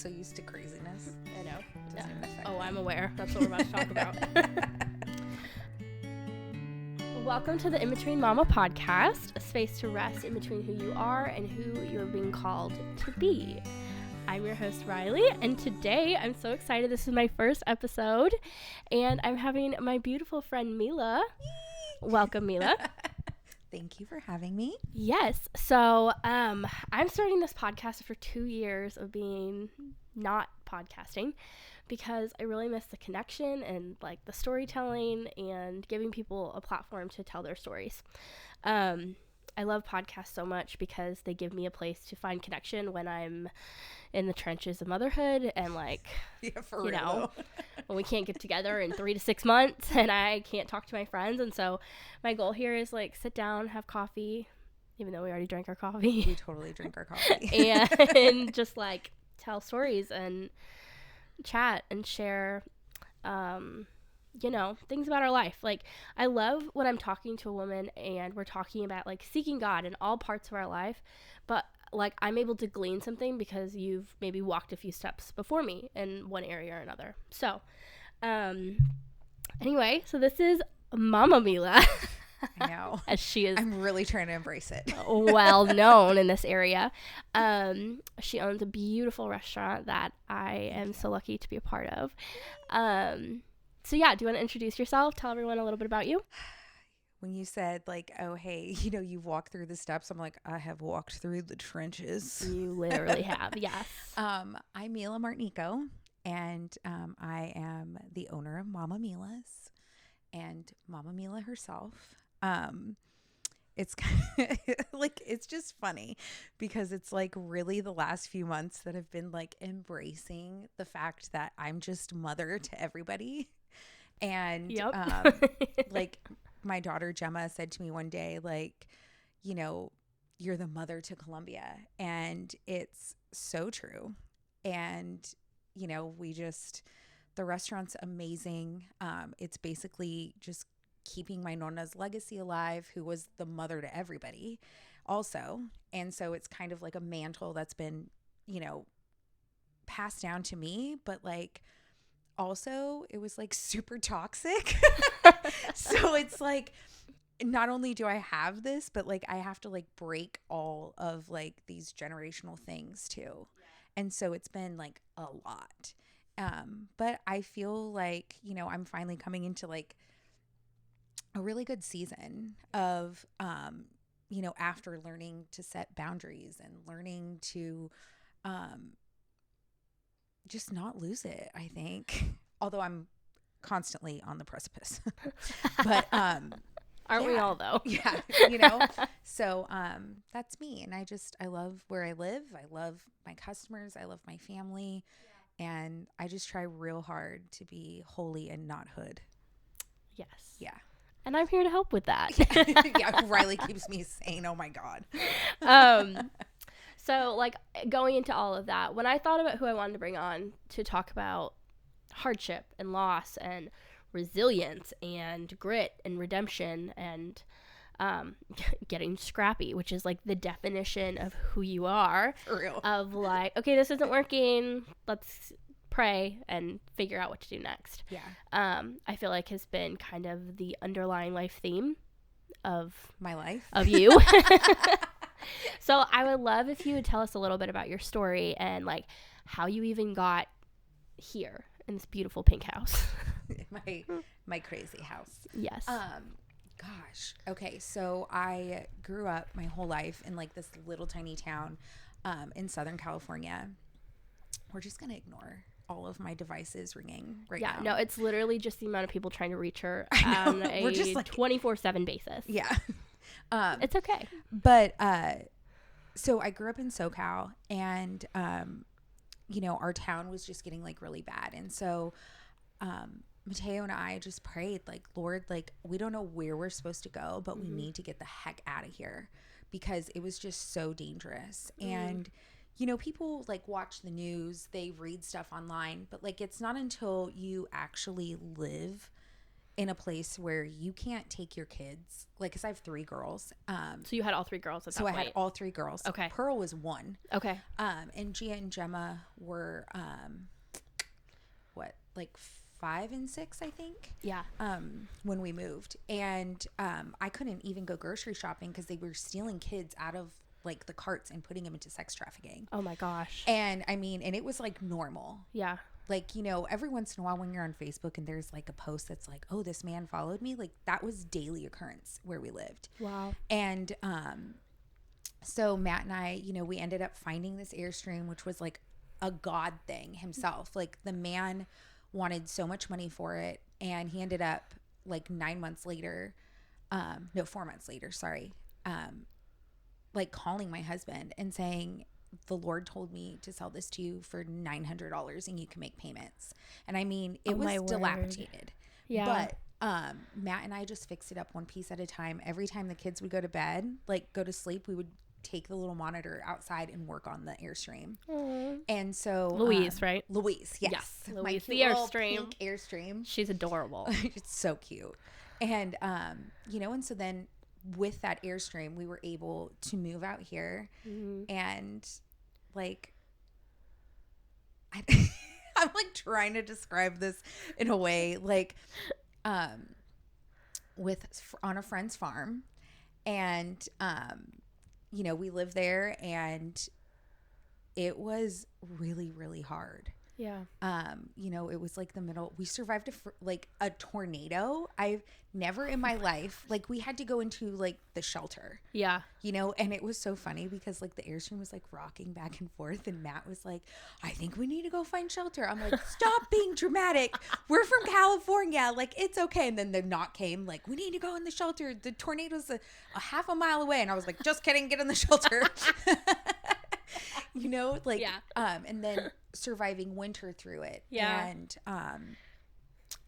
so used to craziness. I know. Doesn't even affect me. I'm aware. That's what we're about to talk about. Welcome to the In Between Mama podcast, a space to rest in between who you are and who you're being called to be. I'm your host, Riley, and today I'm so excited. This is my first episode, and I'm having my beautiful friend, Mila. Welcome, Mila. Thank you for having me. Yes. So I'm starting this podcast after 2 years of being not podcasting because I really miss the connection and like the storytelling and giving people a platform to tell their stories. I love podcasts so much because they give me a place to find connection when I'm in the trenches of motherhood and like, when we can't get together in 3 to 6 months and I can't talk to my friends. And so my goal here is like sit down, have coffee, even though we already drank our coffee. We totally drink our coffee. and just like tell stories and chat and share, things about our life. Like, I love when I'm talking to a woman and we're talking about like seeking God in all parts of our life, but like I'm able to glean something because you've maybe walked a few steps before me in one area or another. So, anyway, so this is Mama Mila. I know. As she is. I'm really trying to embrace it. Well known in this area. She owns a beautiful restaurant that I am so lucky to be a part of. So yeah, do you want to introduce yourself? Tell everyone a little bit about you. When you said like, oh, hey, you've walked through the steps, I'm like, I have walked through the trenches. You literally have, yes. I'm Mila Martinico, and I am the owner of Mama Mila's and Mama Mila herself. It's kind of like, it's just funny because it's like really the last few months that have been like embracing the fact that I'm just mother to everybody. And like my daughter Gemma said to me one day, like, you're the mother to Columbia. And it's so true. And, the restaurant's amazing. It's basically just keeping my Nona's legacy alive, who was the mother to everybody also. And so it's kind of like a mantle that's been, passed down to me, but like also it was like super toxic. So it's like, not only do I have this, but like I have to like break all of like these generational things too. And so it's been like a lot. But I feel like, I'm finally coming into like a really good season of, after learning to set boundaries and learning to just not lose it, I think. Although I'm constantly on the precipice. But aren't we all though? Yeah, So that's me. And I love where I live. I love my customers. I love my family. Yeah. And I just try real hard to be holy and not hood. Yes. Yeah. And I'm here to help with that. Yeah, Riley keeps me saying, oh my God. So like going into all of that, when I thought about who I wanted to bring on to talk about hardship and loss and resilience and grit and redemption and getting scrappy, which is like the definition of who you are. For real. Of like, okay, this isn't working. Let's pray and figure out what to do next. Yeah. I feel like has been kind of the underlying life theme of my life, of you. So I would love if you would tell us a little bit about your story and like how you even got here in this beautiful pink house. my crazy house. Yes. Gosh. Okay. So I grew up my whole life in like this little tiny town in Southern California. We're just going to ignore all of my devices ringing now. Yeah, no, it's literally just the amount of people trying to reach her on a 24/7 basis. Yeah. It's okay. But so I grew up in SoCal, and our town was just getting like really bad. And so Mateo and I just prayed like, Lord, like we don't know where we're supposed to go, but we need to get the heck out of here because it was just so dangerous. And people like watch the news, they read stuff online, but like it's not until you actually live in a place where you can't take your kids, like, because I have 3 girls. So you had all 3 girls at that so point? I had all 3 girls. Okay. Pearl was 1. Okay. And Gia and Gemma were like 5 and 6, I think. Yeah. When we moved, and I couldn't even go grocery shopping because they were stealing kids out of like the carts and putting them into sex trafficking. Oh my gosh. And I mean, and it was like normal. Yeah. Like, you know, every once in a while when you're on Facebook and there's like a post that's like, oh, this man followed me, like that was daily occurrence where we lived. Wow. And so Matt and I, you know, we ended up finding this Airstream, which was like a God thing himself. Like the man wanted so much money for it, and he ended up like 4 months later, sorry, like calling my husband and saying, the Lord told me to sell this to you for $900 and you can make payments. And I mean, it was dilapidated. Yeah. But Matt and I just fixed it up one piece at a time. Every time the kids would go to bed, like go to sleep, we would take the little monitor outside and work on the Airstream. Aww. And so Louise, right? Louise, yes. Louise, my the Airstream. Pink Airstream. She's adorable. It's so cute. And you know, and so then with that Airstream, we were able to move out here. And like I'm like trying to describe this in a way, like on a friend's farm, and you know, we lived there, and it was really, really hard. Yeah. You know, it was like the middle. We survived like a tornado. I've never in my life, like we had to go into like the shelter. Yeah. You know, and it was so funny because like the Airstream was like rocking back and forth, and Matt was like, I think we need to go find shelter. I'm like, stop being dramatic. We're from California. Like, it's okay. And then the knock came, like, we need to go in the shelter. The tornado's a half a mile away. And I was like, just kidding, get in the shelter. You know, like, yeah. And then surviving winter through it. Yeah. And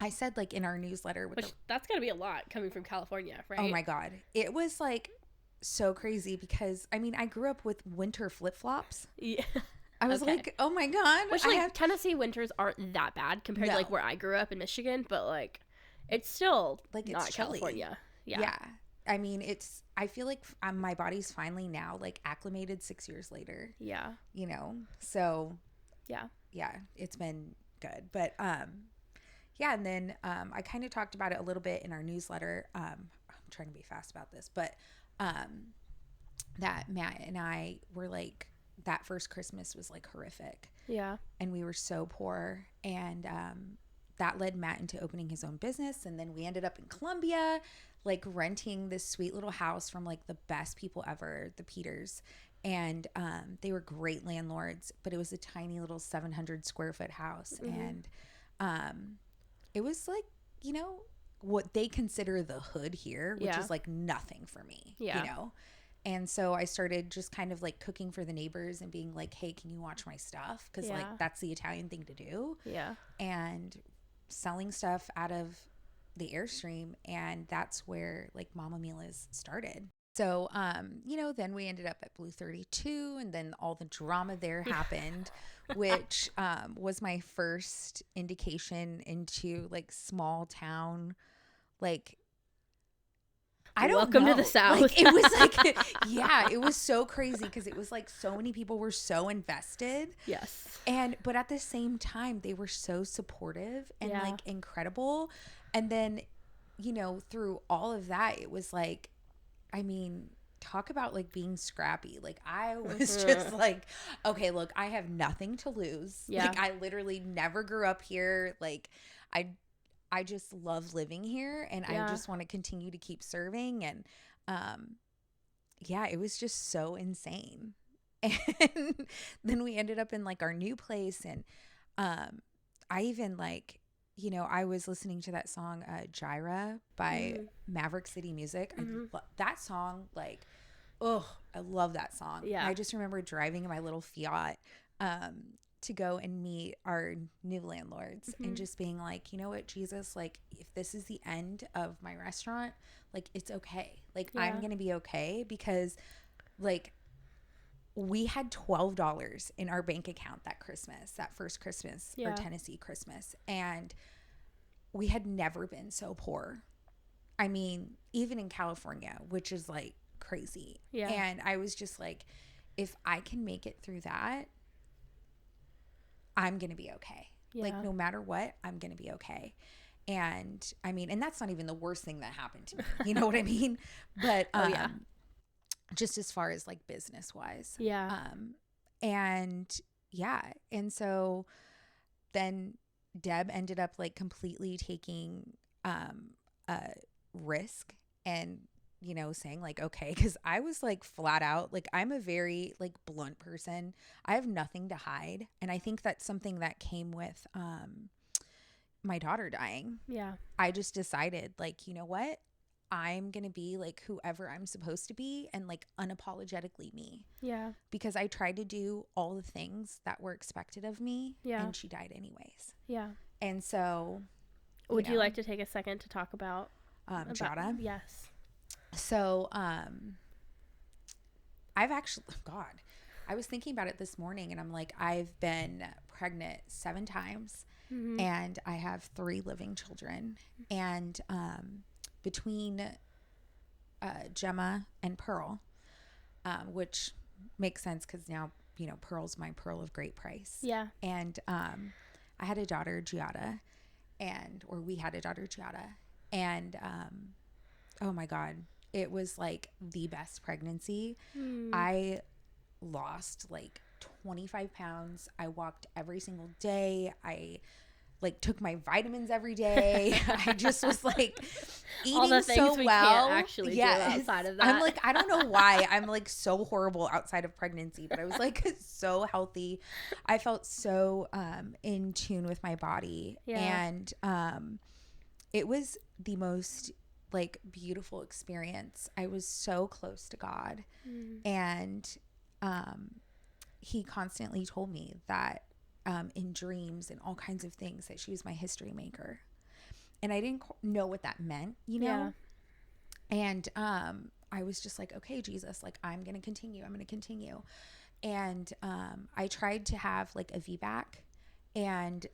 I said, like, in our newsletter, that's gotta be a lot coming from California, right? Oh my God. It was like so crazy because I mean, I grew up with winter flip-flops. Yeah. I was like, oh my God. Which Tennessee winters aren't that bad compared to like where I grew up in Michigan, but like it's still like not California. Yeah. Yeah. I mean, I feel like my body's finally now like acclimated 6 years later. Yeah. You know, so yeah, it's been good. But, yeah. And then, I kind of talked about it a little bit in our newsletter. I'm trying to be fast about this, but, that Matt and I were like, that first Christmas was like horrific. Yeah. And we were so poor. And, that led Matt into opening his own business. And then we ended up in Columbia, like renting this sweet little house from like the best people ever, the Peters. And they were great landlords, but it was a tiny little 700 square foot house. Mm-hmm. And it was like, you know, what they consider the hood here, which is like nothing for me, you know? And so I started just kind of like cooking for the neighbors and being like, hey, can you watch my stuff? Because like that's the Italian thing to do. Yeah. And selling stuff out of the Airstream, and that's where like Mama Mila's started. So you know, then we ended up at Blue 32, and then all the drama there happened, which was my first indication into like small town, like I don't Welcome know. to the South. Like, it was like, yeah, it was so crazy because it was like so many people were so invested. Yes. But at the same time, they were so supportive and like incredible. And then, you know, through all of that, it was like, I mean, talk about like being scrappy. Like I was just like, okay, look, I have nothing to lose. Yeah. Like I literally never grew up here. Like I just love living here, and I just want to continue to keep serving. And it was just so insane. And then we ended up in like our new place, and I even like, you know, I was listening to that song Giada by Maverick City Music. That song, like, oh, I love that song. Yeah. I just remember driving in my little Fiat to go and meet our new landlords and just being like, you know what, Jesus, like if this is the end of my restaurant, like it's okay. Like I'm going to be okay, because like we had $12 in our bank account that Christmas, that first Christmas, or Tennessee Christmas. And we had never been so poor. I mean, even in California, which is like crazy. Yeah. And I was just like, if I can make it through that, I'm going to be okay. Yeah. Like, no matter what, I'm going to be okay. And I mean, and that's not even the worst thing that happened to me. You know what I mean? But just as far as like business wise. Yeah. And yeah. And so then Deb ended up like completely taking a risk and, you know, saying like, okay, because I was like flat out, like I'm a very like blunt person. I have nothing to hide. And I think that's something that came with my daughter dying. Yeah. I just decided like, you know what? I'm going to be like whoever I'm supposed to be and like unapologetically me. Yeah. Because I tried to do all the things that were expected of me. Yeah. And she died anyways. Yeah. And so. Would you like to take a second to talk about Giada? Yes. So, I've actually, God, I was thinking about it this morning and I'm like, I've been pregnant 7 times and I have 3 living children. And, between, Gemma and Pearl, which makes sense because now, you know, Pearl's my pearl of great price. Yeah. And, I had a daughter, Giada, we had a daughter, Giada. And, oh my God, it was like the best pregnancy. I lost like 25 pounds. I walked every single day. I like took my vitamins every day. I just was like eating all the things so we well. Can't actually do outside of that. I'm like, I don't know why I'm like so horrible outside of pregnancy, but I was like so healthy. I felt so in tune with my body. Yeah. And it was the most like beautiful experience. I was so close to God. And he constantly told me that in dreams and all kinds of things that she was my history maker. And I didn't know what that meant, you know? Yeah. And I was just like, okay, Jesus, like I'm going to continue. And I tried to have like a VBAC and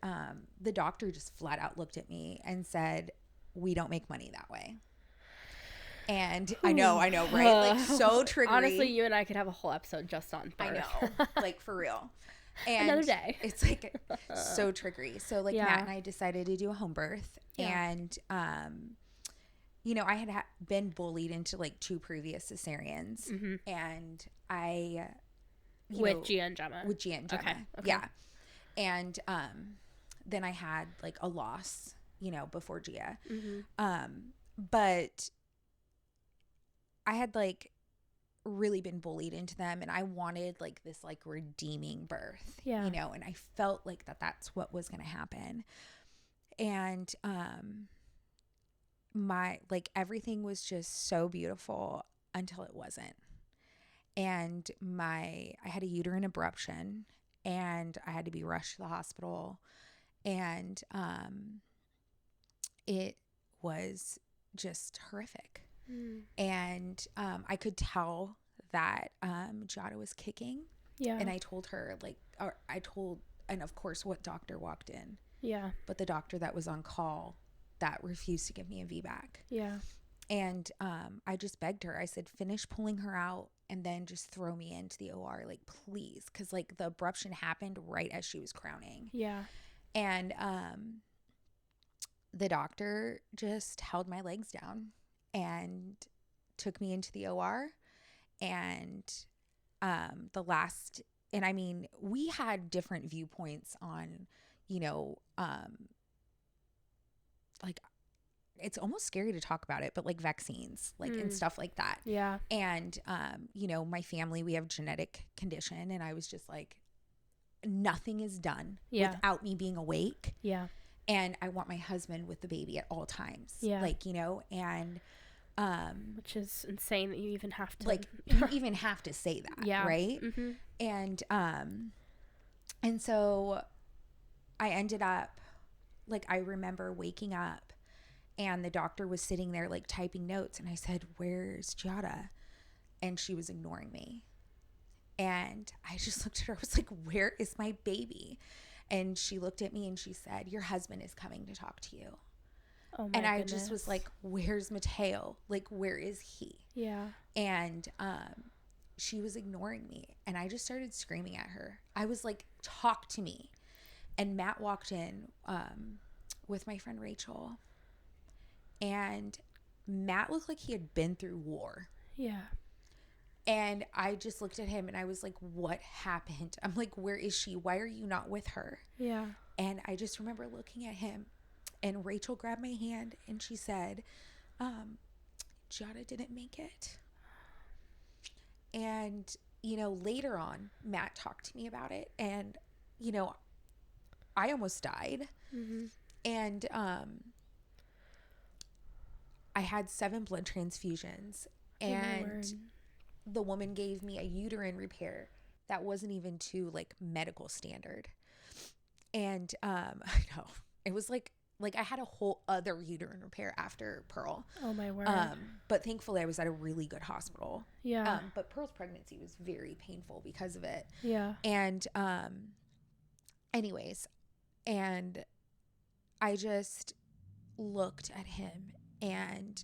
the doctor just flat out looked at me and said, we don't make money that way. And I know, right? Like so triggery. Honestly, you and I could have a whole episode just on birth. I know, like for real. And another day. It's like so triggery. So like Matt and I decided to do a home birth. Yeah. And, you know, I had been bullied into like 2 previous cesareans. And I, with Gia and Gemma. Okay. Yeah. And then I had like a loss, you know, before Gia. But I had like really been bullied into them and I wanted like this like redeeming birth, you know, and I felt like that's what was going to happen. And my like everything was just so beautiful until it wasn't. And I had a uterine abruption and I had to be rushed to the hospital and it was just horrific. And I could tell that Giada was kicking. Yeah. And I told her and of course what doctor walked in. Yeah. But the doctor that was on call that refused to give me a VBAC. Yeah. And I just begged her. I said, finish pulling her out and then just throw me into the OR, like please, because like the abruption happened right as she was crowning. Yeah. And the doctor just held my legs down and took me into the OR. And and I mean, we had different viewpoints on, you know, like it's almost scary to talk about it, but like vaccines, like and stuff like that. Yeah. And, you know, my family, we have genetic condition and I was just like, nothing is done without me being awake. Yeah. And I want my husband with the baby at all times. Yeah. Like, you know, and, which is insane that you even have to like, you even have to say that. Yeah. Right. And so I ended up like, I remember waking up and the doctor was sitting there like typing notes and I said, where's Giada? And she was ignoring me. And I just looked at her. I was like, where is my baby? And she looked at me and she said, your husband is coming to talk to you. Oh my And I goodness. just was like, where's Mateo? Like, where is he? Yeah. And she was ignoring me. And I just started screaming at her. I was like, talk to me. And Matt walked in with my friend Rachel. And Matt looked like he had been through war. Yeah. And I just looked at him and I was like, what happened? I'm like, where is she? Why are you not with her? Yeah. And I just remember looking at him, and Rachel grabbed my hand and she said, Giada didn't make it. And, you know, later on, Matt talked to me about it. And, you know, I almost died. Mm-hmm. And I had 7 blood transfusions. And the woman gave me a uterine repair that wasn't even to like medical standard. And I know it was like I had a whole other uterine repair after Pearl. Oh my word. But thankfully I was at a really good hospital. Yeah. But Pearl's pregnancy was very painful because of it. Yeah. And anyways, and I just looked at him, and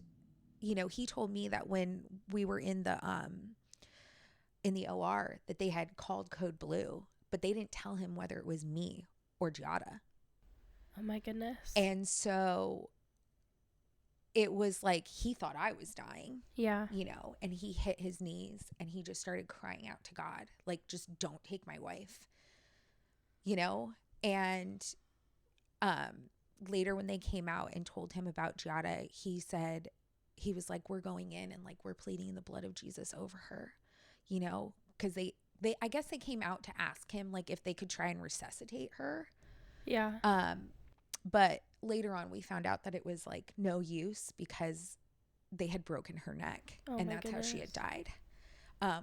you know, he told me that when we were in the OR that they had called code blue, but they didn't tell him whether it was me or Giada. Oh my goodness. And so it was like he thought I was dying. Yeah. You know, and he hit his knees and he just started crying out to God, like, just don't take my wife. You know? And later when they came out and told him about Giada, he said, he was like, we're going in and like we're pleading the blood of Jesus over her, you know, because they I guess they came out to ask him like if they could try and resuscitate her. Yeah. But later on we found out that it was like no use because they had broken her neck. Oh And my that's goodness. how she had died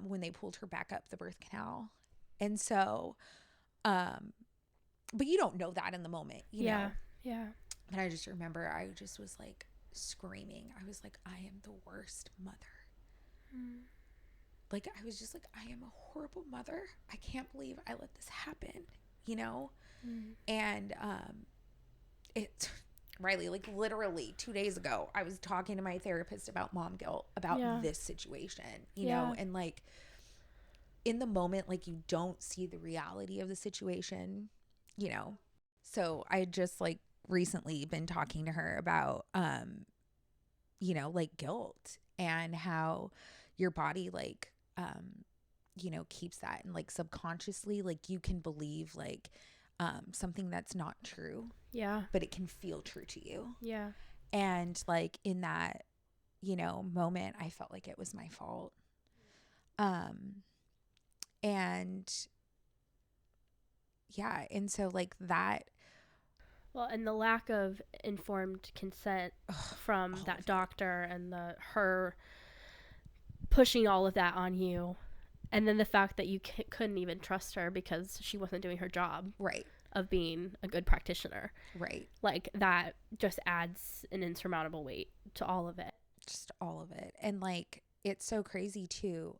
when they pulled her back up the birth canal. And so but you don't know that in the moment, you know. Yeah. But I just remember I just was like screaming. I was like, I am the worst mother. Like, I was just like, I am a horrible mother. I can't believe I let this happen, you know? And it, Riley, like literally 2 days ago, I was talking to my therapist about mom guilt, about this situation, you know? And like, in the moment, like, you don't see the reality of the situation, you know? So I just like recently been talking to her about, you know, like guilt and how your body like, you know, keeps that, and like subconsciously, like you can believe like something that's not true. Yeah. But it can feel true to you. Yeah. And like in that, you know, moment, I felt like it was my fault. And yeah, and so like that. Well, and the lack of informed consent from that doctor and her pushing all of that on you, and then the fact that you couldn't even trust her because she wasn't doing her job Right. of being a good practitioner. Right. Like, that just adds an insurmountable weight to all of it. Just all of it. And like, it's so crazy too,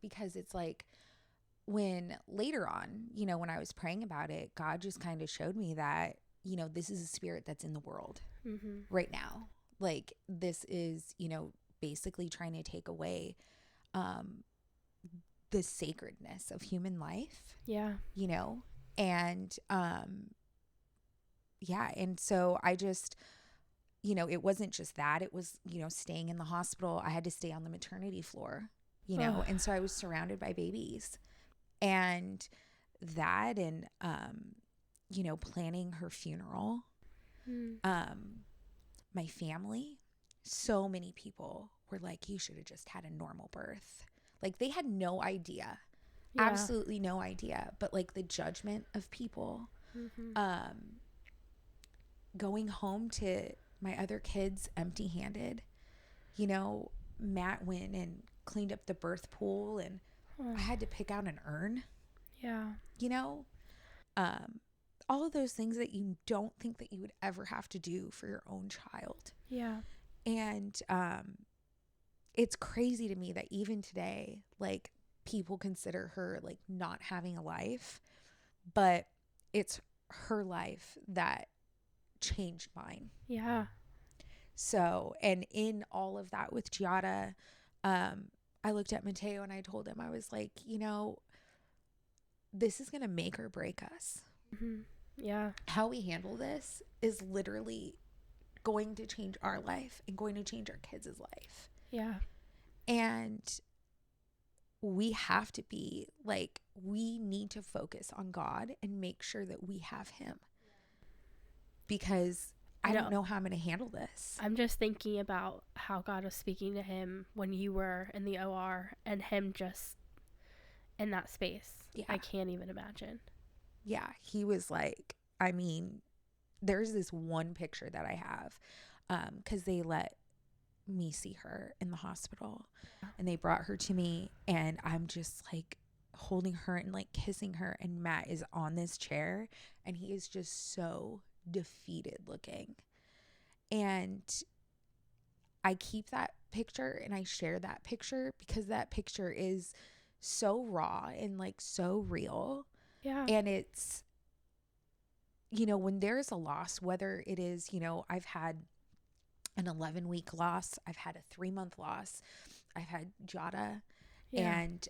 because it's like when later on, you know, when I was praying about it, God just kind of showed me that, you know, this is a spirit that's in the world right now. Like, this is, you know, basically trying to take away the sacredness of human life. Yeah. You know? And yeah, and so I just, you know, it wasn't just that, it was, you know, staying in the hospital. I had to stay on the maternity floor, you know, and so I was surrounded by babies, and that, and you know, planning her funeral. My family, so many people were like, you should have just had a normal birth. Like, they had no idea. Yeah. Absolutely no idea. But like the judgment of people, going home to my other kids empty-handed, you know, Matt went and cleaned up the birth pool, and I had to pick out an urn. Yeah. You know, all of those things that you don't think that you would ever have to do for your own child. Yeah. And it's crazy to me that even today, like, people consider her like not having a life, but it's her life that changed mine. Yeah. So, and in all of that with Giada, I looked at Mateo and I told him, I was like, you know, this is going to make or break us. Mm-hmm. Yeah. How we handle this is literally going to change our life and going to change our kids' life. Yeah. And we have to be like, we need to focus on God and make sure that we have him. Because I don't know how I'm going to handle this. I'm just thinking about how God was speaking to him when you were in the OR and him just in that space. Yeah. I can't even imagine. Yeah. He was like, I mean, there's this one picture that I have because they let me see her in the hospital and they brought her to me and I'm just like holding her and like kissing her, and Matt is on this chair and he is just so defeated looking. And I keep that picture and I share that picture because that picture is so raw and like so real. Yeah. And it's, you know, when there's a loss, whether it is, you know, I've had an 11-week loss, I've had a 3-month loss, I've had Giada, and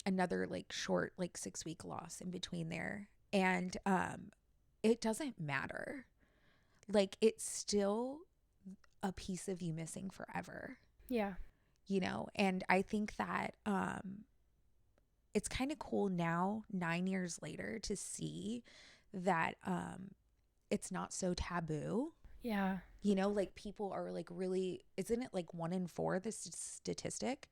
another like short like 6-week loss in between there. And it doesn't matter. Like, it's still a piece of you missing forever. Yeah. You know, and I think that it's kind of cool now, 9 years later, to see that it's not so taboo. Yeah. You know, like people are like really, isn't it like 1 in 4, this statistic?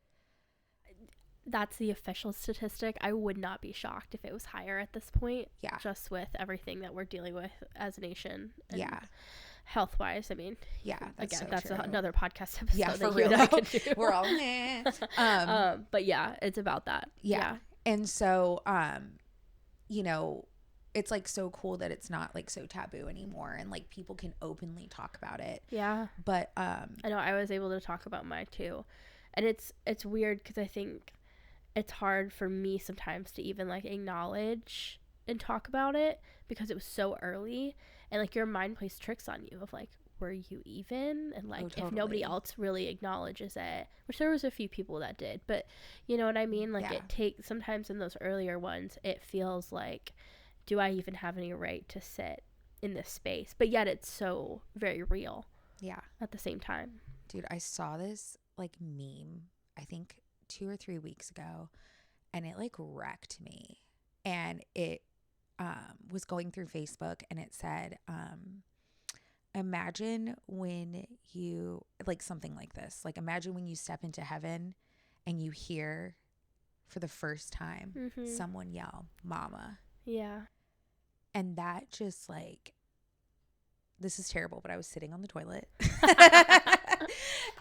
That's the official statistic. I would not be shocked if it was higher at this point. Yeah. Just with everything that we're dealing with as a nation. Yeah. Health wise, I mean. Yeah. That's again, so that's true. Another podcast episode. Yeah, for that real. You and I could do. We're all but yeah, it's about that. Yeah. And so, you know, it's like so cool that it's not like so taboo anymore and like people can openly talk about it. Yeah. But I know I was able to talk about mine too. And it's weird because I think it's hard for me sometimes to even like acknowledge and talk about it because it was so early, and like your mind plays tricks on you of like, were you even? And like, totally. If nobody else really acknowledges it, which there was a few people that did, but you know what I mean? Like it takes, sometimes in those earlier ones, it feels like, do I even have any right to sit in this space? But yet it's so very real. Yeah. At the same time. Dude, I saw this like meme, I think 2 or 3 weeks ago, and it like wrecked me. And it was going through Facebook and it said, imagine when you, like something like this, like imagine when you step into heaven and you hear for the first time someone yell, "Mama." Yeah. And that just like, this is terrible, but I was sitting on the toilet.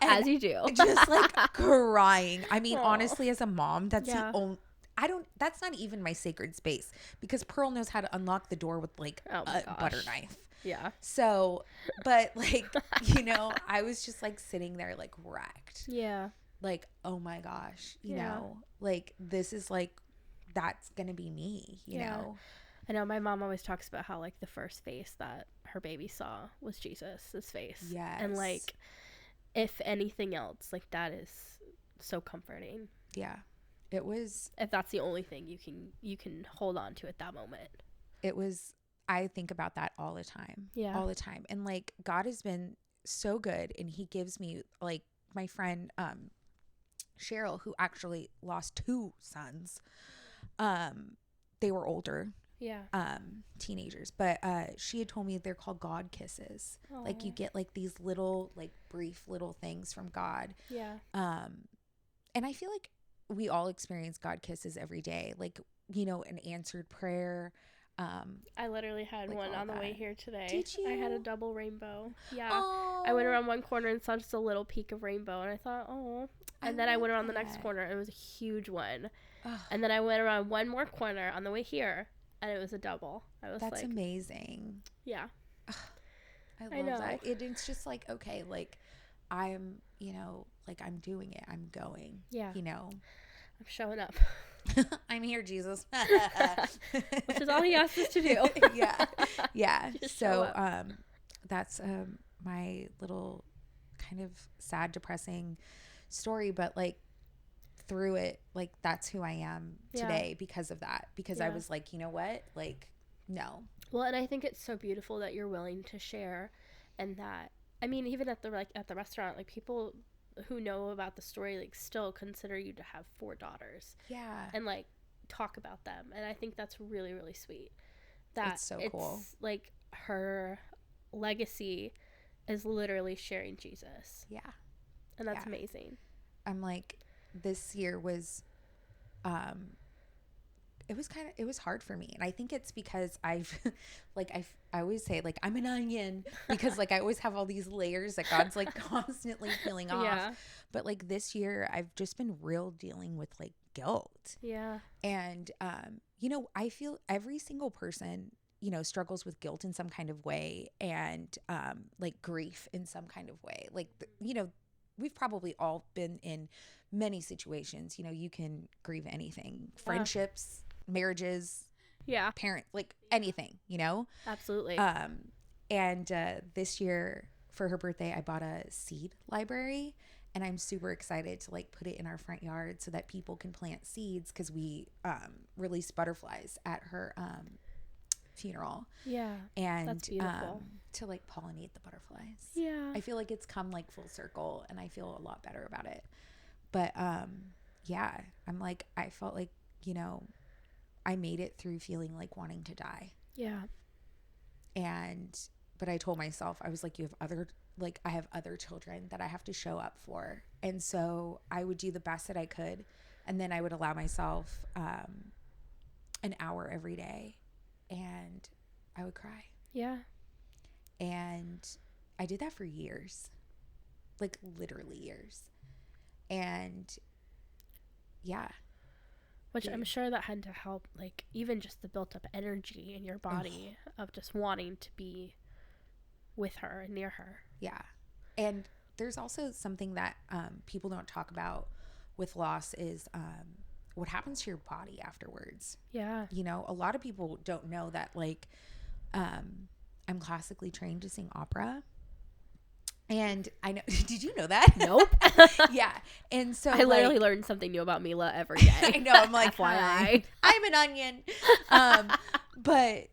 As you do. Just like crying. I mean, honestly, as a mom, that's the only, that's not even my sacred space because Pearl knows how to unlock the door with like a butter knife. Yeah. So, but like, you know, I was just like sitting there like wrecked. Yeah. Like, oh my gosh, you know, like this is like, that's going to be me, you know? I know my mom always talks about how like the first face that her baby saw was Jesus' face. Yes. And like, if anything else, like that is so comforting. Yeah. It was, if that's the only thing you can hold on to at that moment. It was, I think about that all the time. Yeah. All the time. And like God has been so good, and he gives me like my friend Cheryl, who actually lost 2 sons. They were older. Yeah. Teenagers, but she had told me they're called God kisses. Aww. Like you get like these little like brief little things from God. Yeah. And I feel like we all experience God kisses every day, like, you know, an answered prayer. I literally had like one on the way here today. Did you? I had a double rainbow. Yeah. Oh. I went around one corner and saw just a little peak of rainbow, and I thought, oh. And then I went around the next corner and it was a huge one. Ugh. And then I went around one more corner on the way here, and it was a double. I was That's amazing. Yeah. Ugh, I love that. It's just like, okay, like I'm, you know, like I'm doing it. I'm going. Yeah. You know. I'm showing up. I'm here, Jesus. Which is all he asks us to do. Yeah. Just so that's my little kind of sad, depressing story, but like through it, like that's who I am today because of that. Because I was like, you know what? Like, no. Well, and I think it's so beautiful that you're willing to share, and that, I mean, even at the restaurant, like people who know about the story like still consider you to have 4 daughters. Yeah. And like talk about them, and I think that's really, really sweet. That it's so cool. Like her legacy is literally sharing Jesus. Yeah. And that's amazing. I'm like, this year was it was hard for me, and I think it's because I've like I always say like I'm an onion, because like I always have all these layers that God's like constantly peeling off. But like this year I've just been real dealing with like guilt. And you know, I feel every single person, you know, struggles with guilt in some kind of way, and like grief in some kind of way. Like you know, we've probably all been in many situations. You know, you can grieve anything, friendships, marriages, parent, like anything, you know? Absolutely. And this year for her birthday, I bought a seed library, and I'm super excited to like put it in our front yard so that people can plant seeds, because we released butterflies at her funeral. And that's beautiful. To like pollinate the butterflies. I feel like it's come like full circle, and I feel a lot better about it. But yeah, I'm like, I felt like, you know, I made it through feeling like wanting to die. But I told myself, I was like, I have other children that I have to show up for. And so I would do the best that I could. And then I would allow myself an hour every day, and I would cry. And I did that for years, like literally years. And which I'm sure that had to help, like even just the built up energy in your body of just wanting to be with her and near her. And there's also something that people don't talk about with loss is what happens to your body afterwards. You know, a lot of people don't know that, like, I'm classically trained to sing opera. And I know, did you know that? Nope. And so I literally learned something new about Mila every day. I know. I'm like, FYI. I'm an onion. But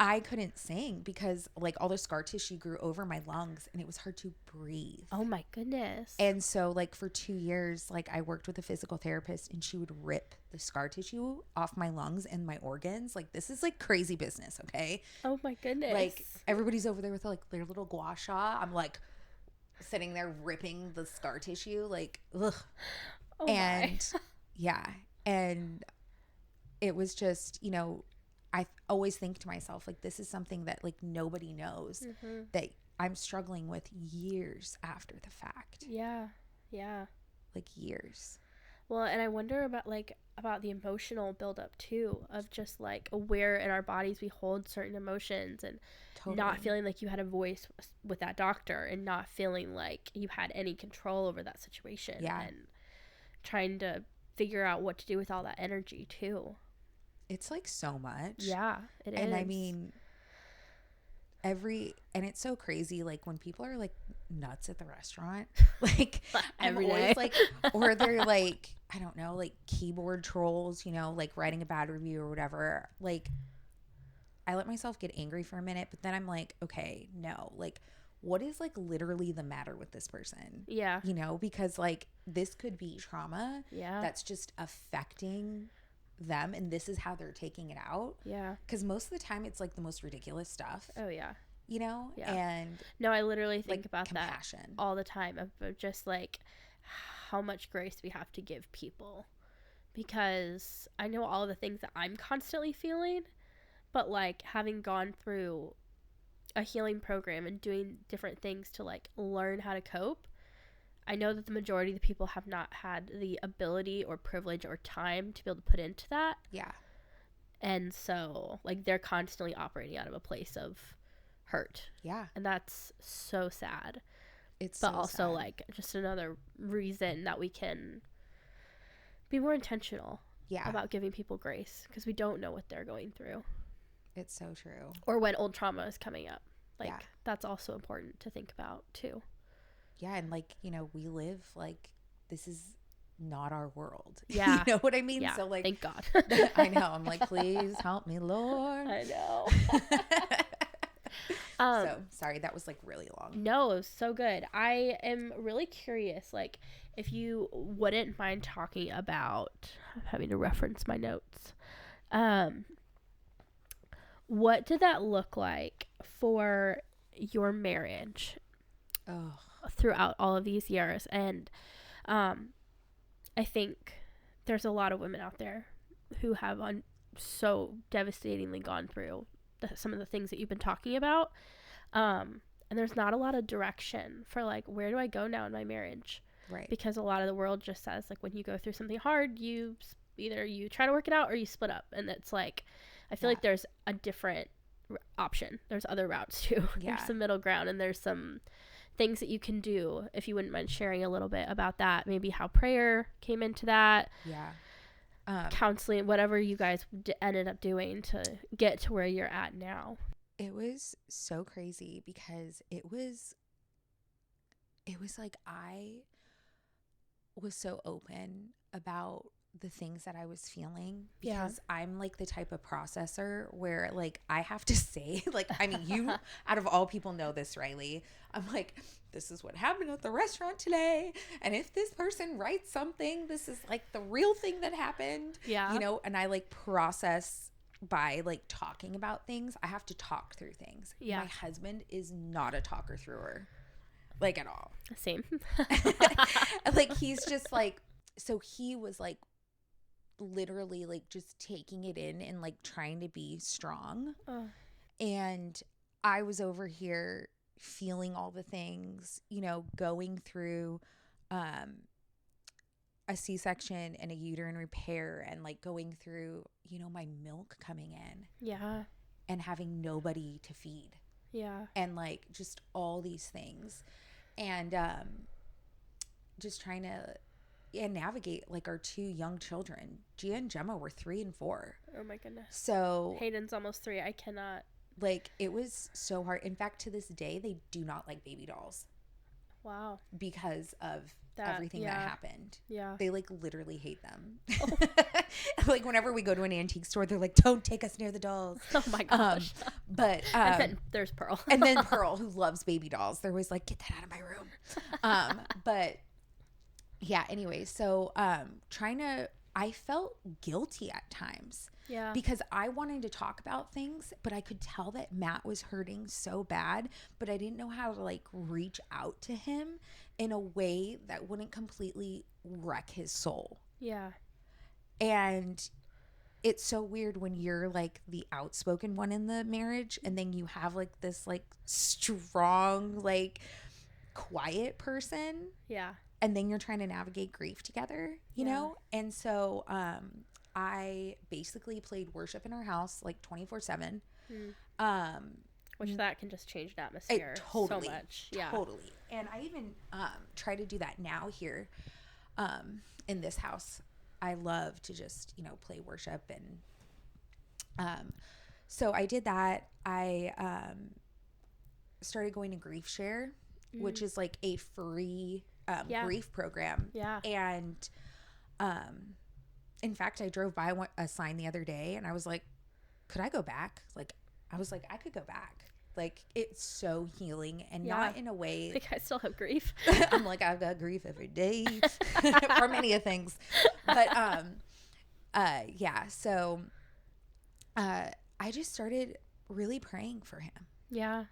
I couldn't sing because like all the scar tissue grew over my lungs, and it was hard to breathe. Oh my goodness. And so like for 2 years, like I worked with a physical therapist, and she would rip the scar tissue off my lungs and my organs. Like this is like crazy business. Okay. Oh my goodness. Like everybody's over there with like their little gua sha. I'm like sitting there ripping the scar tissue, like ugh. Oh and and it was just, you know, I always think to myself, like, this is something that like nobody knows, that I'm struggling with years after the fact. Like years. Well, and I wonder about the emotional buildup too, of just like where in our bodies we hold certain emotions, and not feeling like you had a voice with that doctor, and not feeling like you had any control over that situation, and trying to figure out what to do with all that energy too. It's like so much. It is. And I mean, and it's so crazy, like when people are like nuts at the restaurant, like every day, always, like, or they're like, I don't know, like keyboard trolls, you know, like writing a bad review or whatever. Like I let myself get angry for a minute, but then I'm like, okay, no, like what is like literally the matter with this person? You know, because like this could be trauma that's just affecting them, and this is how they're taking it out. Because most of the time it's like the most ridiculous stuff. You know? And no, I literally think like about compassion that all the time, of just like how much grace we have to give people, because I know all the things that I'm constantly feeling, but like having gone through a healing program and doing different things to like learn how to cope, I know that the majority of the people have not had the ability or privilege or time to be able to put into that. And so like they're constantly operating out of a place of hurt. And that's so sad. But so also sad. Like just another reason that we can be more intentional about giving people grace, because we don't know what they're going through. It's so true. Or when old trauma is coming up. Like, Yeah. that's also important to think about too. Yeah. And like, you know, we live like, this is not our world. Yeah. You know what I mean? Yeah. So like, Thank God. I know. I'm like, please help me, Lord. I know. So sorry, that was like really long. No, it was so good. I am really curious, like, if you wouldn't mind talking about, I'm having to reference my notes. What did that look like for your marriage Oh, throughout all of these years? And I think there's a lot of women out there who have so devastatingly gone through some of the things that you've been talking about. And there's not a lot of direction for like, where do I go now in my marriage? right. Because a lot of the world just says like, when you go through something hard, you either you try to work it out or you split up. And it's like, I feel like there's a different option. There's other routes too. Yeah. There's some middle ground, and there's some things that you can do. If you wouldn't mind sharing a little bit about that, maybe how prayer came into that. Yeah. Counseling, whatever you guys ended up doing to get to where you're at now. It was so crazy because it was like I was so open about the things that I was feeling, because I'm like the type of processor where like I have to say, like, I mean, you out of all people know this, Riley. I'm like, this is what happened at the restaurant today. And if this person writes something, this is like the real thing that happened. Yeah. You know, and I like process by like talking about things. I have to talk through things. Yeah. My husband is not a talker througher, like at all. Same. Like he's just like, so he was like literally like just taking it in and like trying to be strong. And I was over here feeling all the things, you know, going through a C-section and a uterine repair, and like going through, you know, my milk coming in. Yeah. And having nobody to feed. Yeah. And like just all these things. And just trying to navigate like our two young children. Gia and Gemma were 3 and 4. Oh my goodness. So Hayden's almost 3. I cannot. Like, it was so hard. In fact, to this day, they do not like baby dolls. Wow. Because of everything that happened. Yeah. They like literally hate them. Like whenever we go to an antique store, they're like, don't take us near the dolls. Oh my gosh. But and then there's Pearl. And then Pearl, who loves baby dolls. They're always like, get that out of my room. But yeah, anyway, so I felt guilty at times. Yeah. Because I wanted to talk about things, but I could tell that Matt was hurting so bad, but I didn't know how to like reach out to him in a way that wouldn't completely wreck his soul. Yeah. And it's so weird when you're like the outspoken one in the marriage, and then you have like this like strong, like quiet person. Yeah. And then you're trying to navigate grief together, you know? And so, I basically played worship in our house like 24/7. Which that can just change an atmosphere so much. Yeah. Totally. And I even try to do that now here in this house. I love to just, you know, play worship. And so I did that. I started going to Grief Share, which is like a free grief program. Yeah. And in fact, I drove by a sign the other day, and I was like, could I go back? Like, I was like, I could go back. Like, it's so healing, and not in a way. I think I still have grief. I'm like, I've got grief every day for many of things. But, yeah. So, I just started really praying for him. Yeah.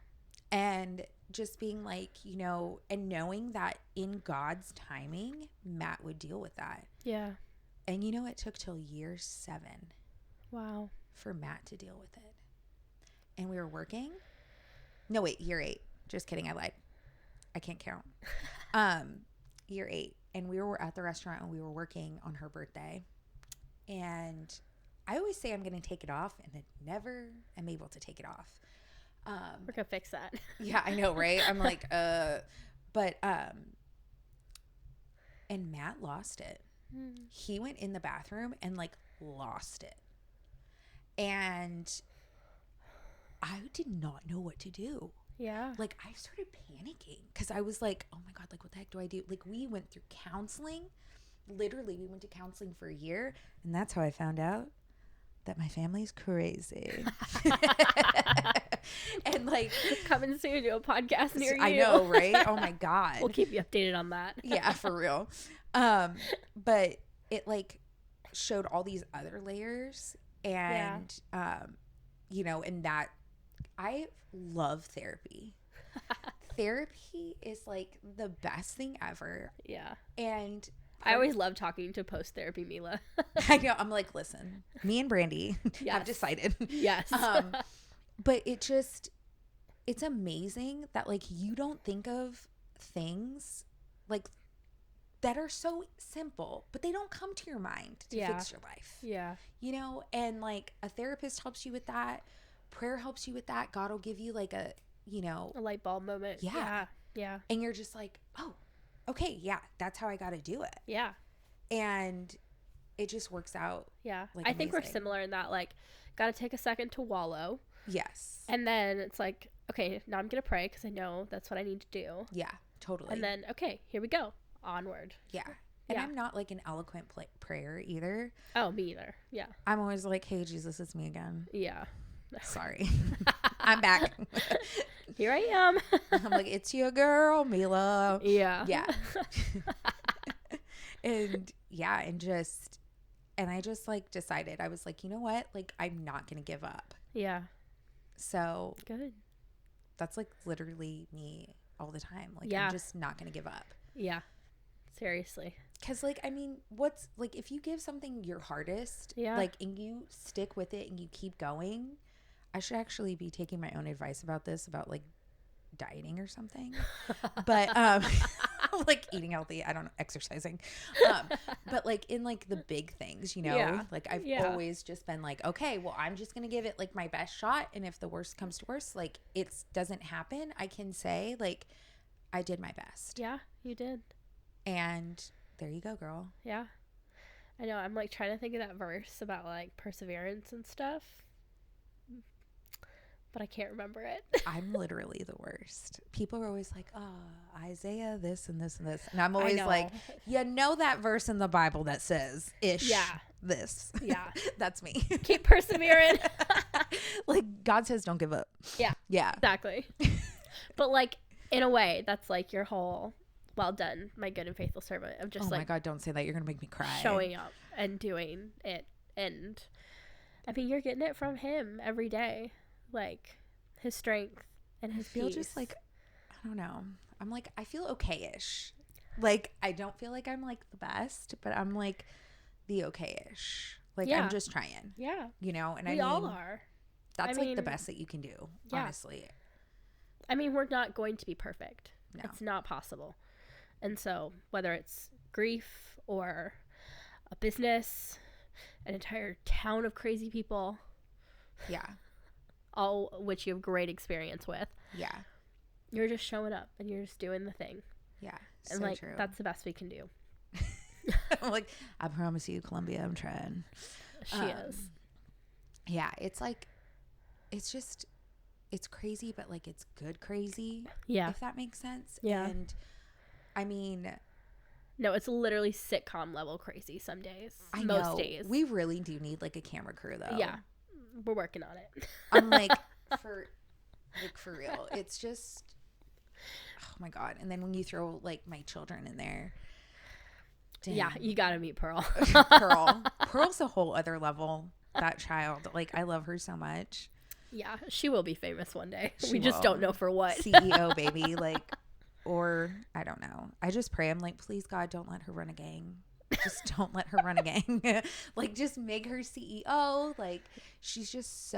And just being like, you know, and knowing that in God's timing, Matt would deal with that. Yeah. And you know, it took till year 7. Wow. For Matt to deal with it. And we were working. No, wait, year 8. Just kidding. I lied. I can't count. Year 8. And we were at the restaurant, and we were working on her birthday. And I always say I'm going to take it off, and I never am able to take it off. We're going to fix that. Yeah, I know, right? I'm like, but, and Matt lost it. He went in the bathroom and like lost it. And I did not know what to do. Yeah. Like, I started panicking because I was like, oh my God, like, what the heck do I do? Like, we went through counseling. Literally, we went to counseling for a year. And that's how I found out that my family's crazy. And like, coming soon to a podcast near you. I know, right? Oh my God. We'll keep you updated on that. Yeah, for real. But it like showed all these other layers, and you know, and that I love therapy. Therapy is like the best thing ever. Yeah. And I always love talking to post-therapy Mila. I know. I'm like, listen, me and Brandy have decided. Yes. But it's amazing that like you don't think of things like that are so simple, but they don't come to your mind to fix your life. Yeah. You know, and like a therapist helps you with that. Prayer helps you with that. God will give you like a, you know, a light bulb moment. Yeah. Yeah. And you're just like, oh, okay, yeah, that's how I got to do it. Yeah. And it just works out. Yeah. Like, I think we're similar in that, like, got to take a second to wallow. Yes. And then it's like, okay, now I'm going to pray because I know that's what I need to do. Yeah, totally. And then, okay, here we go. Onward. Yeah. And I'm not like an eloquent prayer either. Oh, me either. Yeah. I'm always like, hey, Jesus, it's me again. Yeah. Sorry. I'm back. Here I am. I'm like, it's your girl, Mila. Yeah. Yeah. And yeah, and I just like decided, I was like, you know what? Like, I'm not going to give up. Yeah. So good. That's like literally me all the time. Like, yeah. I'm just not going to give up. Yeah. Seriously. Because like, I mean, what's like, if you give something your hardest, like, and you stick with it and you keep going, I should actually be taking my own advice about this, about like dieting or something. But like eating healthy, I don't know, exercising. But like in like the big things, you know, like I've always just been like, okay, well, I'm just going to give it like my best shot. And if the worst comes to worst, like it doesn't happen, I can say like I did my best. Yeah, you did. And there you go, girl. Yeah. I know. I'm like trying to think of that verse about like perseverance and stuff, but I can't remember it. I'm literally the worst. People are always like, oh, Isaiah, this and this and this. And I'm always like, you know that verse in the Bible that says, this. Yeah. That's me. Keep persevering. Like God says, don't give up. Yeah. Yeah. Exactly. But like, in a way, that's like your whole, well done, my good and faithful servant, of just like, oh my God, don't say that. You're going to make me cry. Showing up and doing it. And I mean, you're getting it from him every day. Like his strength and his peace. Just like, I don't know. I'm like, I feel okay-ish. Like, I don't feel like I'm like the best, but I'm like the okay-ish. Like, I'm just trying. Yeah. You know, and we all are. That's like the best that you can do, honestly. I mean, we're not going to be perfect. No. It's not possible. And so whether it's grief or a business, an entire town of crazy people. Yeah. All which you have great experience with. Yeah. You're just showing up and you're just doing the thing. Yeah. And so like true. that's the best we can do. I'm like, I promise you, Columbia, I'm trying. She is. Yeah, it's like, it's just, it's crazy, but like it's good crazy. Yeah. If that makes sense. Yeah. And I mean, no, it's literally sitcom level crazy some days. Most days. We really do need like a camera crew though. Yeah. We're working on it. I'm like, for real. It's just, oh my God. And then when you throw like my children in there. Damn. Yeah, you gotta meet Pearl. Pearl's a whole other level. That child. Like, I love her so much. Yeah, she will be famous one day. We just don't know for what. CEO, baby. Like, or I don't know. I just pray. I'm like, please, God, don't let her run a gang. Just don't let her run a gang. Like, just make her CEO. Like, she's just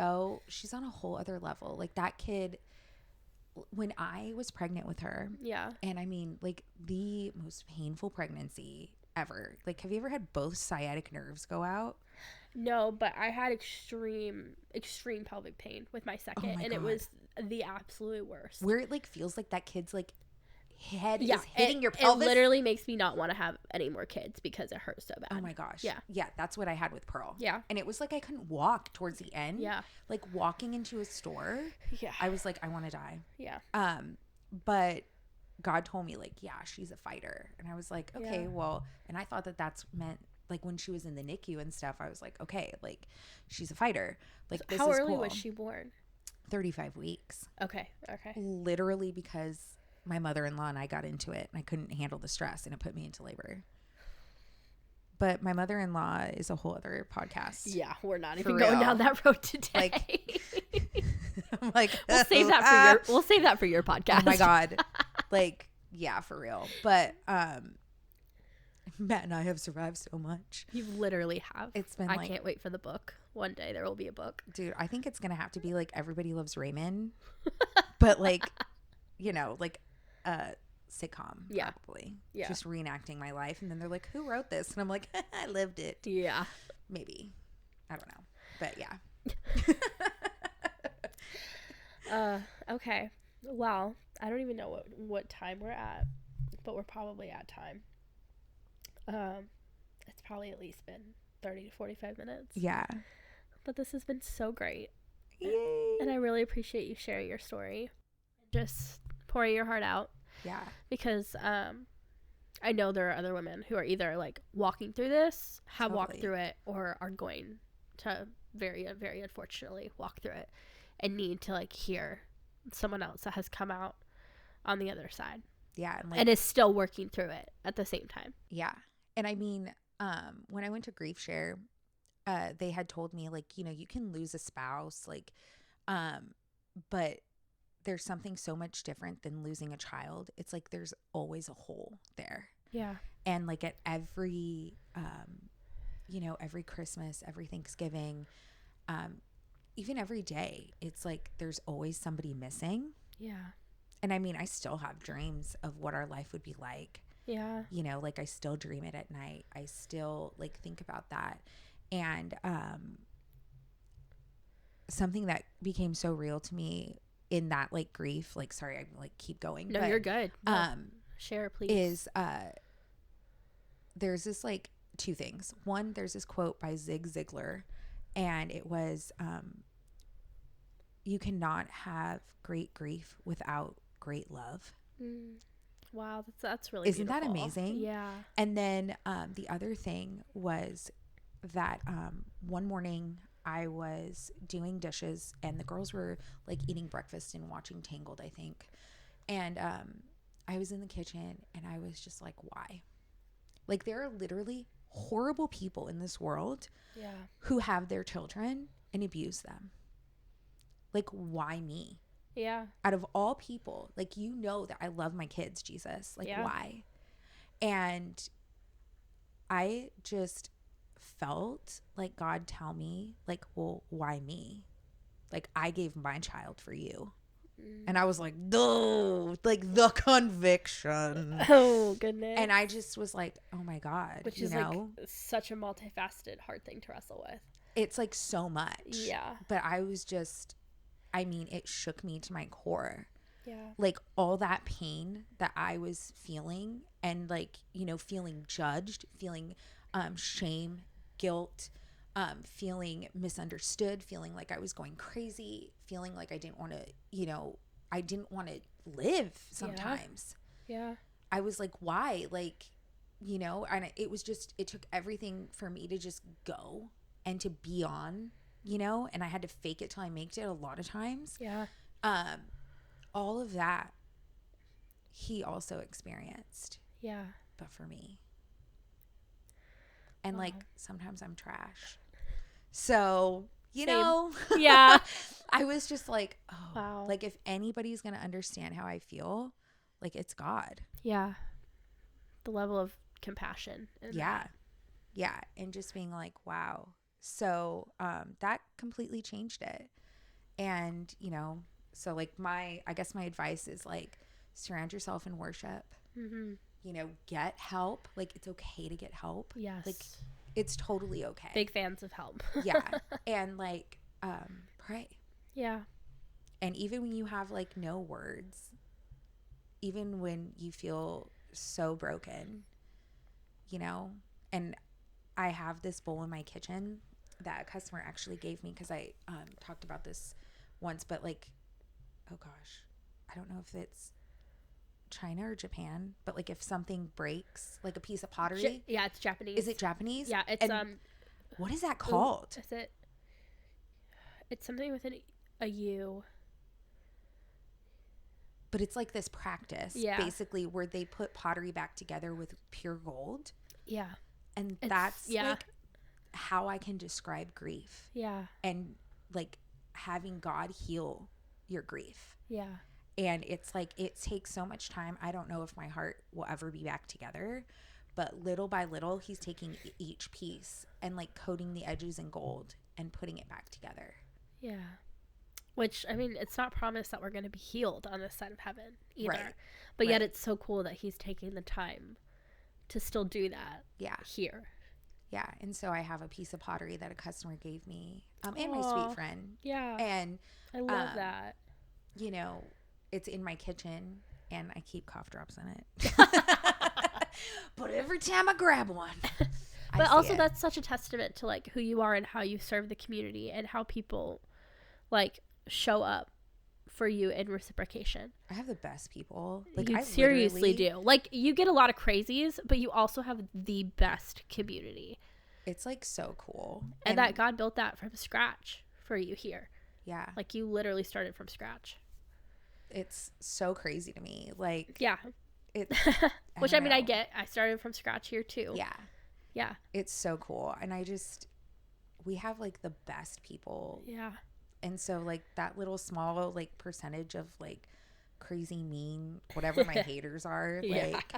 she's on a whole other level. Like, that kid, when I was pregnant with her. Yeah. And I mean, like, the most painful pregnancy ever. Like, have you ever had both sciatic nerves go out? No, but I had extreme pelvic pain with my second, and God. It was the absolute worst. Where it like feels like that kid's like head is hitting your pelvis. It literally makes me not want to have any more kids because it hurts so bad. Oh my gosh. Yeah. Yeah, that's what I had with Pearl. Yeah. And it was like I couldn't walk towards the end. Yeah. Like walking into a store. Yeah. I was like, I want to die. Yeah. But God told me, like, yeah, she's a fighter. And I was like, okay, well, and I thought that that's meant, like, when she was in the NICU and stuff, I was like, okay, like, she's a fighter. Like, this How is early cool. was she born? 35 weeks. Okay. Literally because my mother-in-law and I got into it and I couldn't handle the stress and it put me into labor. But my mother-in-law is a whole other podcast. Yeah, we're not even going down that road today. Like, I'm like, we'll save that for your podcast. Oh my God. Like, yeah, for real. But Matt and I have survived so much. You literally have. It's been I can't wait for the book. One day there will be a book. Dude, I think it's going to have to be like Everybody Loves Raymond. But like, you know, like a sitcom. Yeah. Probably. Yeah. Just reenacting my life. And then they're like, who wrote this? And I'm like, I lived it. Yeah. Maybe. I don't know. But yeah. Okay. Well, I don't even know what time we're at, but we're probably at time. It's probably at least been 30 to 45 minutes. Yeah. But this has been so great. Yay. And I really appreciate you sharing your story. Just pouring your heart out. Yeah. Because I know there are other women who are either like walking through this, have walked through it, or are going to very, very unfortunately walk through it and need to like hear someone else that has come out on the other side. Yeah. And is still working through it at the same time. Yeah. And I mean, when I went to Grief Share, they had told me, like, you know, you can lose a spouse, like, but there's something so much different than losing a child. It's like there's always a hole there. Yeah. And like at every, you know, every Christmas, every Thanksgiving, even every day, it's like there's always somebody missing. Yeah. And I mean, I still have dreams of what our life would be like. Yeah. You know, like I still dream it at night. I still like think about that. And something that became so real to me in that like grief, like, sorry, I like keep going. No, but, you're good. Share, please. Is there's this like two things. One, there's this quote by Zig Ziglar, and it was, you cannot have great grief without great love. Wow, that's really Isn't beautiful. that amazing? Yeah. And then the other thing was that one morning I was doing dishes and the girls were like eating breakfast and watching Tangled, I think. And I was in the kitchen and I was just like, why? Like, there are literally horrible people in this world who have their children and abuse them. Like, why me? Yeah. Out of all people, like, you know that I love my kids, Jesus. Like, why? And I just felt like God tell me, like, well, why me? Like, I gave my child for you. And I was like, no, like the conviction. Oh, goodness. And I just was like, oh my God. Which is like such a multifaceted, hard thing to wrestle with. It's like so much. Yeah. But I was just, I mean, it shook me to my core. Yeah. Like all that pain that I was feeling and like, you know, feeling judged, feeling shame, guilt, feeling misunderstood, feeling like I was going crazy, feeling like I didn't want to, you know, I didn't want to live sometimes. Yeah. I was like, why? Like, you know, and it was just, it took everything for me to just go and to be on, you know, and I had to fake it till I make it a lot of times. Yeah. All of that he also experienced. Yeah. But for me. And like sometimes I'm trash. So, you know, yeah. I was just like, oh, wow. Like if anybody's going to understand how I feel, like it's God. Yeah. The level of compassion. Yeah. Yeah. And just being like, wow. So that completely changed it. And, you know, so like I guess my advice is like surround yourself in worship. Mm-hmm. You know, get help. Like it's okay to get help. Yes. Like it's totally okay. Big fans of help. Yeah. And like pray. Yeah. And even when you have like no words, even when you feel so broken, you know, and I have this bowl in my kitchen that a customer actually gave me because I talked about this once, but like, oh gosh, I don't know if it's China or Japan, but like if something breaks, like a piece of pottery. Yeah, it's Japanese. Is it Japanese? Yeah, it's what is that called? Is it? It's something with a U. But it's like this practice, basically, where they put pottery back together with pure gold. Yeah. And that's like how I can describe grief. Yeah. And like having God heal your grief. Yeah. And it's like, it takes so much time. I don't know if my heart will ever be back together, but little by little, he's taking each piece and like coating the edges in gold and putting it back together. Yeah. Which, I mean, it's not promised that we're going to be healed on this side of heaven either. Right. But yet it's so cool that he's taking the time to still do that here. Yeah. And so I have a piece of pottery that a customer gave me and my sweet friend. Yeah. And I love that. You know, it's in my kitchen and I keep cough drops in it. But every time I grab one. But also that's such a testament to like who you are and how you serve the community and how people like show up for you in reciprocation. I have the best people. Like you I seriously do. Like you get a lot of crazies, but you also have the best community. It's like so cool. And that God built that from scratch for you here. Yeah. Like you literally started from scratch. It's so crazy to me. Like yeah. It Which I mean I get. I started from scratch here too. Yeah. Yeah. It's so cool. And we have like the best people. Yeah. And so like that little small like percentage of like crazy mean whatever my haters are, like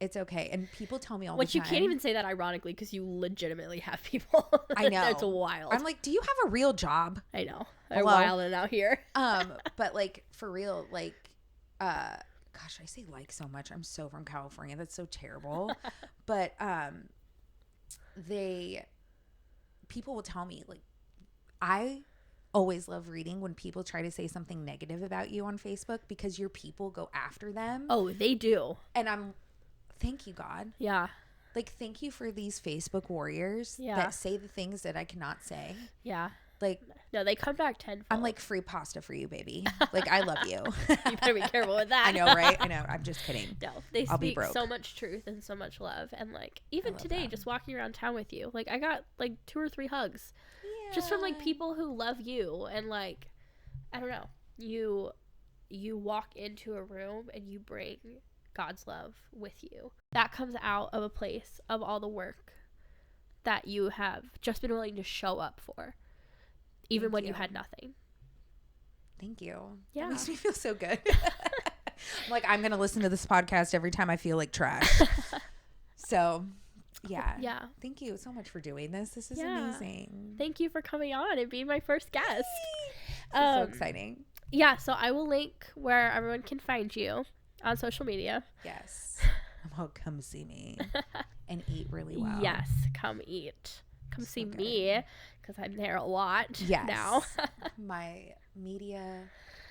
it's okay. And people tell me all the time. Which you can't even say that ironically because you legitimately have people. I know. That's wild. I'm like, do you have a real job? I know. They're wilding out here. But like for real, like gosh, I say like so much. I'm so from California. That's so terrible. But people will tell me like I always love reading when people try to say something negative about you on Facebook because your people go after them. Oh, they do. And thank you, God. Yeah. Like, thank you for these Facebook warriors that say the things that I cannot say. Yeah. Like, no, they come back tenfold. I'm like free pasta for you, baby. Like, I love you. You better be careful with that. I know, right? I know. I'm just kidding. No, they speak so much truth and so much love. And like, even today, just walking around town with you, like I got like 2 or 3 hugs. Just from like people who love you and like, I don't know, you walk into a room and you bring God's love with you. That comes out of a place of all the work that you have just been willing to show up for, even when you had nothing. Thank you. Yeah. It makes me feel so good. I'm like, I'm going to listen to this podcast every time I feel like trash. So... Yeah. Thank you so much for doing this. This is amazing. Thank you for coming on and being my first guest. So exciting. Yeah, so I will link where everyone can find you on social media. Yes. Well, come see me and eat really well. Yes, come eat. Come see me because I'm there a lot now. My media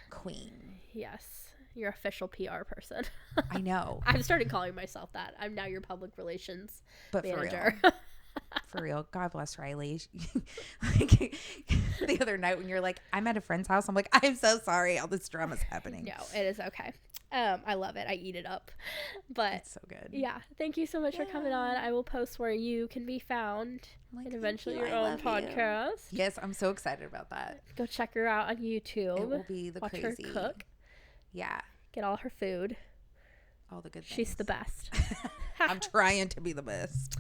queen. Yes. Your official PR person. I know. I've started calling myself that. I'm now your public relations manager. For real. God bless Riley. Like the other night when you're like, I'm at a friend's house. I'm like, I'm so sorry. All this drama's happening. No, it is okay. I love it. I eat it up. But it's so good. Yeah. Thank you so much for coming on. I will post where you can be found and eventually your own podcast. Yes, I'm so excited about that. Go check her out on YouTube. It will be the crazy. Watch her cook. Yeah. Get all her food. All the good things. She's the best. I'm trying to be the best.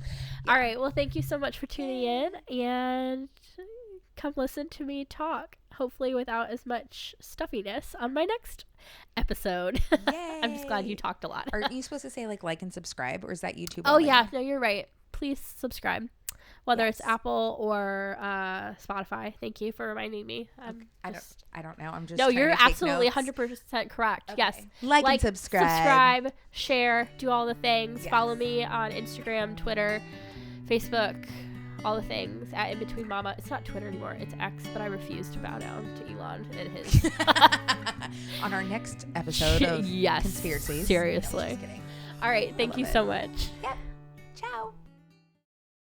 Yeah. All right. Well, thank you so much for tuning in and come listen to me talk, hopefully without as much stuffiness on my next episode. Yay. I'm just glad you talked a lot. Aren't you supposed to say like and subscribe, or is that YouTube? Oh, yeah. No, you're right. Please subscribe. Whether it's Apple or Spotify. Thank you for reminding me. I don't know. I'm just no. You're absolutely notes. 100% correct. Okay. Yes. Like and subscribe, share, do all the things. Yes. Follow me on Instagram, Twitter, Facebook, all the things at In Between Mama. It's not Twitter anymore. It's X, but I refuse to bow down to Elon and his. On our next episode of yes, Conspiracies. seriously. No, just kidding. All right. Thank you so much. Yep. Ciao.